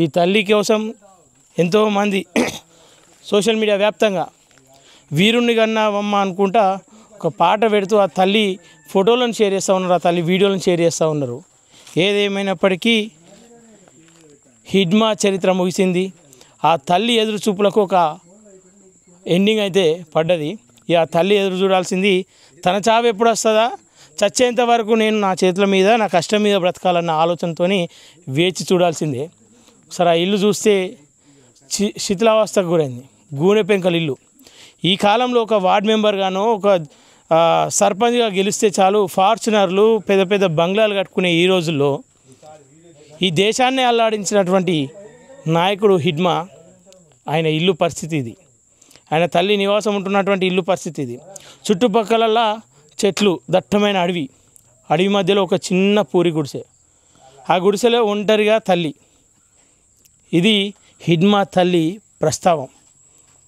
ఈ తల్లి కోసం ఎంతోమంది సోషల్ మీడియా వ్యాప్తంగా వీరుణ్ణి కన్నావమ్మ అనుకుంటా ఒక పాట పెడుతూ ఆ తల్లి ఫోటోలను షేర్ చేస్తూ ఉన్నారు, ఆ తల్లి వీడియోలను షేర్ చేస్తూ ఉన్నారు. ఏదేమైనప్పటికీ హిడ్మా చరిత్ర ముగిసింది. ఆ తల్లి ఎదురు చూపులకు ఒక ఎండింగ్ అయితే పడ్డది. ఇక ఆ తల్లి ఎదురు చూడాల్సింది తన చావు ఎప్పుడు వస్తుందా, చచ్చేంత వరకు నేను నా చేతుల మీద నా కష్టం మీద బ్రతకాలన్న ఆలోచనతో వేచి చూడాల్సిందే. సరే ఆ ఇల్లు చూస్తే శిథిలావస్థకు గురైంది, గూనె పెంకల ఇల్లు. ఈ కాలంలో ఒక వార్డ్ మెంబర్గానో ఒక సర్పంచ్గా గెలిస్తే చాలు ఫార్చునర్లు పెద్ద పెద్ద బంగ్లాలు కట్టుకునే ఈ రోజుల్లో ఈ దేశాన్ని అల్లాడించినటువంటి నాయకుడు హిడ్మా, ఆయన ఇల్లు పరిస్థితి ఇది. ఆయన తల్లి నివాసం ఉంటున్నటువంటి ఇల్లు పరిస్థితి ఇది. చుట్టుపక్కలల్లా చెట్లు, దట్టమైన అడవి మధ్యలో ఒక చిన్న పూరి గుడిసె, ఆ గుడిసెలో ఒంటరిగా తల్లి. ఇది హిడ్మా తల్లి ప్రస్తావం.